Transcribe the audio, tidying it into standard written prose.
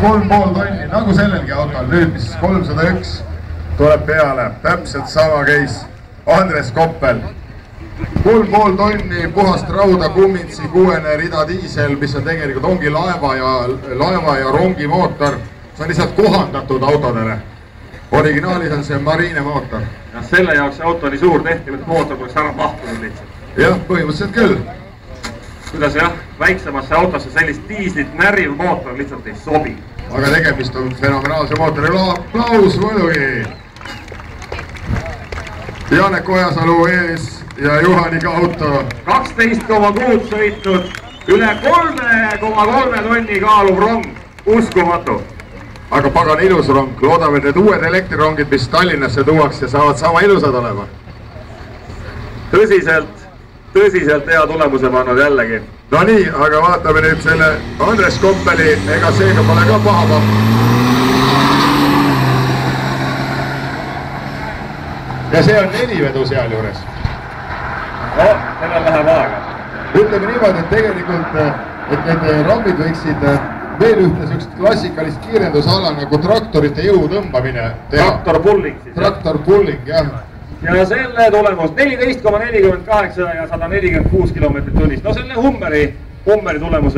3,5 tonni, nagu sellelgi autol. Nüüd, mis 301 tuleb peale, täpselt sama case. Andres Koppel. 3,5 tonni puhast rauda, kummitsi, 6 rida diisel, mis on tegelikult ongi laeva ja rongi mootor. See on lihtsalt kohandatud autodele. Originaalis on see mariine mootor. Ja selle jaoks see auto oli suur tehti, et mootor poleks ära mahtunud lihtsalt. Jah, põhimõtteliselt küll. Kuidas jah, väiksemasse autosse sellist diislit närriv mootor lihtsalt ei sobi. Aga tegemist on fenomenaalse mootori. Aplaus muidugi! Janek Ojasalu ees ja Juhaniga auto. 12,6 sõitnud, üle 3,3 tonni kaaluv rong. Uskumatu. Aga pagan ilus rong. Loodame, et need uued elektrirongid, mis Tallinnasse tuuakse, saavad sama ilusad olema. Tõsiselt hea tulemuse pannud jällegi. No nii, aga vaatame nüüd selle Andres Koppeli, ega seega pole ka paha pakk. Ja see on 4 vedu seal juures. No, sellel läheb aega. Ütleme niimoodi, et tegelikult et need rambid võiksid veel ühte sellist klassikalist kiirendusala nagu traktorite jõu tõmbamine teha. Traktor pulling siis. Traktor pulling, jah. Ja selle tulemus 14,48 ja 146 kilomeetrit tunnist. No selle Hummeri tulemus